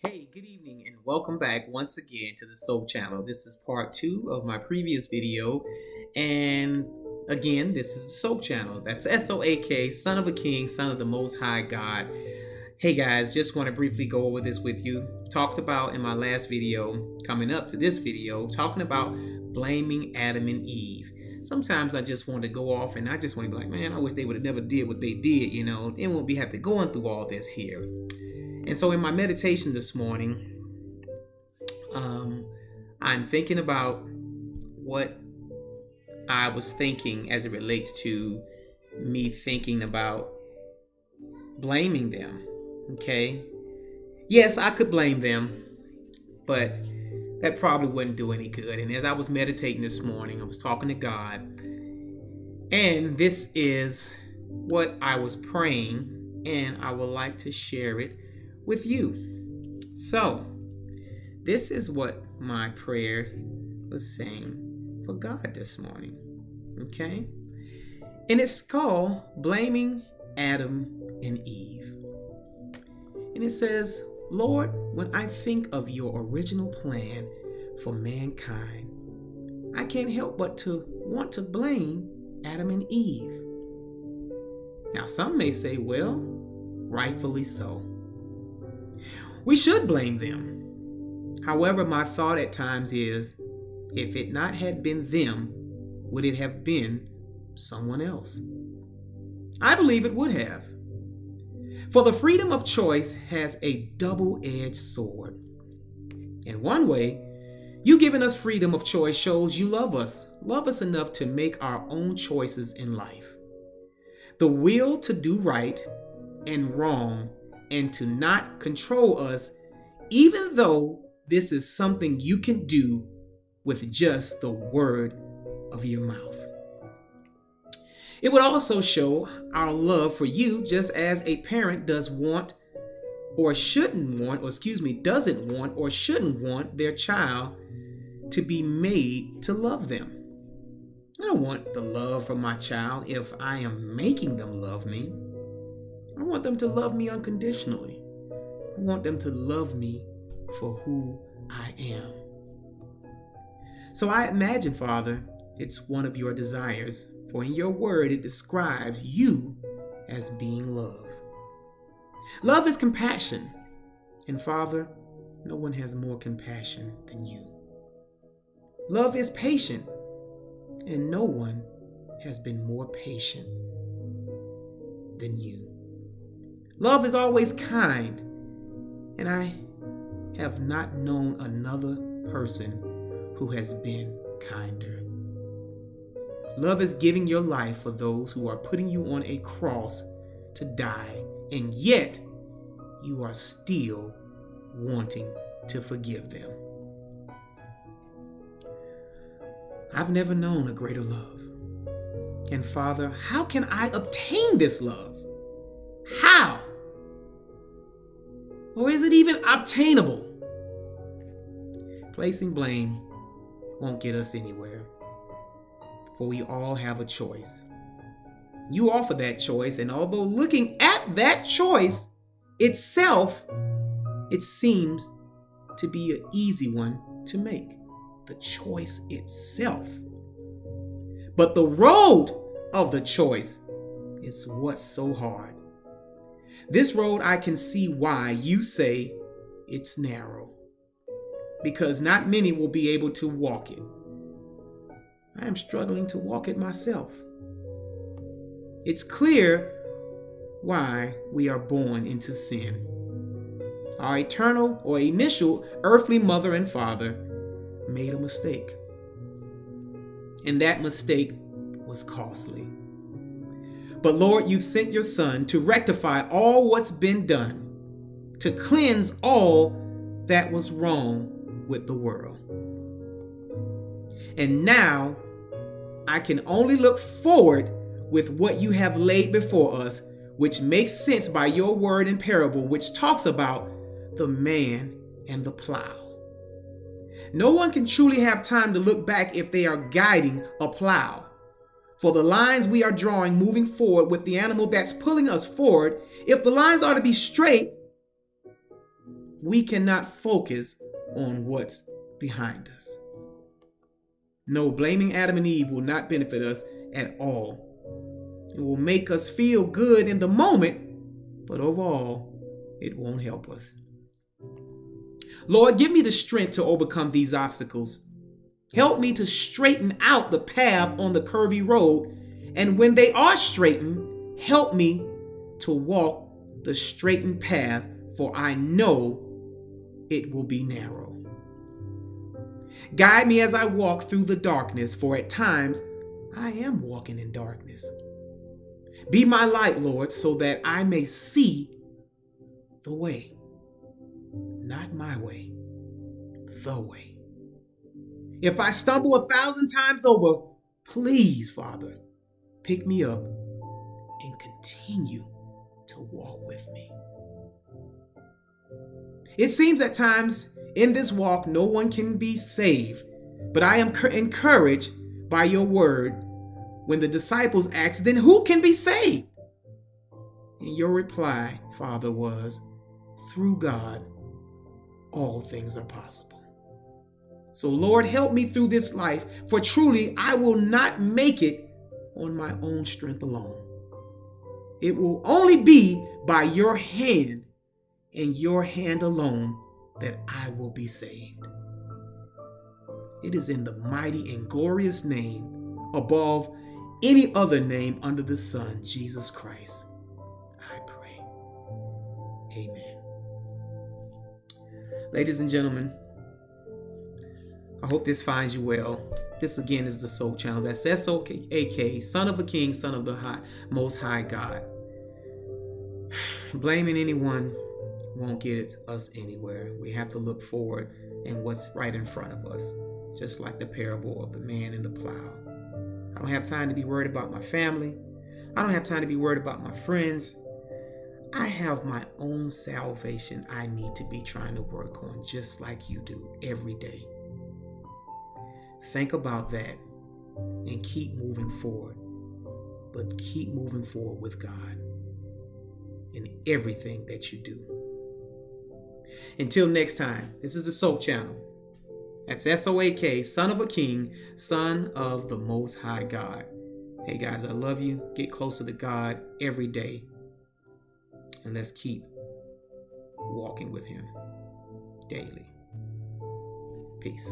Hey, good evening, and welcome back once again to the Soap Channel. This is part two of my previous video, and again, this is the Soap Channel. That's SOAK, Son of a King, Son of the Most High God. Hey guys, just want to briefly go over this with you. Talked about in my last video, coming up to this video, talking about blaming Adam and Eve. Sometimes I just want to go off and I just want to be like, man, I wish they would have never did what they did, Then we'll be have to going through all this here. And so in my meditation this morning, I'm thinking about what I was thinking as it relates to me thinking about blaming them. Okay. Yes, I could blame them, but that probably wouldn't do any good. And as I was meditating this morning, I was talking to God, and this is what I was praying, and I would like to share it with you. So, this is what my prayer was saying for God this morning. Okay? And it's called Blaming Adam and Eve. And it says, Lord, when I think of your original plan for mankind, I can't help but to want to blame Adam and Eve. Now, some may say, well, rightfully so. We should blame them. However, my thought at times is, if it not had been them, would it have been someone else? I believe it would have. For the freedom of choice has a double-edged sword. In one way, you giving us freedom of choice shows you love us enough to make our own choices in life. The will to do right and wrong and to not control us, even though this is something you can do with just the word of your mouth. It would also show our love for you, just as a parent doesn't want or shouldn't want their child to be made to love them. I don't want the love from my child if I am making them love me. I want them to love me unconditionally. I want them to love me for who I am. So I imagine, Father, it's one of your desires, for in your word it describes you as being love. Love is compassion, and Father, no one has more compassion than you. Love is patient, and no one has been more patient than you. Love is always kind, and I have not known another person who has been kinder. Love is giving your life for those who are putting you on a cross to die, and yet you are still wanting to forgive them. I've never known a greater love. And Father, how can I obtain this love? How? Or is it even obtainable? Placing blame won't get us anywhere, for we all have a choice. You offer that choice, and although looking at that choice itself, it seems to be an easy one to make. The choice itself. But the road of the choice is what's so hard. This road, I can see why you say it's narrow, because not many will be able to walk it. I am struggling to walk it myself. It's clear why we are born into sin. Our eternal or initial earthly mother and father made a mistake. And that mistake was costly. But Lord, you've sent your Son to rectify all what's been done, to cleanse all that was wrong with the world. And now I can only look forward with what you have laid before us, which makes sense by your word and parable, which talks about the man and the plow. No one can truly have time to look back if they are guiding a plow. For the lines we are drawing moving forward with the animal that's pulling us forward, if the lines are to be straight, we cannot focus on what's behind us. No, blaming Adam and Eve will not benefit us at all. It will make us feel good in the moment, but overall, it won't help us. Lord, give me the strength to overcome these obstacles. Help me to straighten out the path on the curvy road, and when they are straightened, help me to walk the straightened path, for I know it will be narrow. Guide me as I walk through the darkness, for at times I am walking in darkness. Be my light, Lord, so that I may see the way. Not my way, the way. If I stumble 1,000 times over, please, Father, pick me up and continue to walk with me. It seems at times in this walk no one can be saved, but I am encouraged by your word when the disciples asked, then who can be saved? And your reply, Father, was, through God, all things are possible. So Lord, help me through this life, for truly I will not make it on my own strength alone. It will only be by your hand and your hand alone that I will be saved. It is in the mighty and glorious name above any other name under the sun, Jesus Christ, I pray. Amen. Ladies and gentlemen, I hope this finds you well. This again is the Soul Channel. That's SOAK, Son of a King, Son of the Most High God. Blaming anyone won't get us anywhere. We have to look forward and what's right in front of us, just like the parable of the man and the plow. I don't have time to be worried about my family. I don't have time to be worried about my friends. I have my own salvation I need to be trying to work on, just like you do every day. Think about that and keep moving forward, but keep moving forward with God in everything that you do. Until next time, this is the Soap Channel. That's SOAK, Son of a King, Son of the Most High God. Hey guys, I love you. Get closer to God every day. And let's keep walking with Him daily. Peace.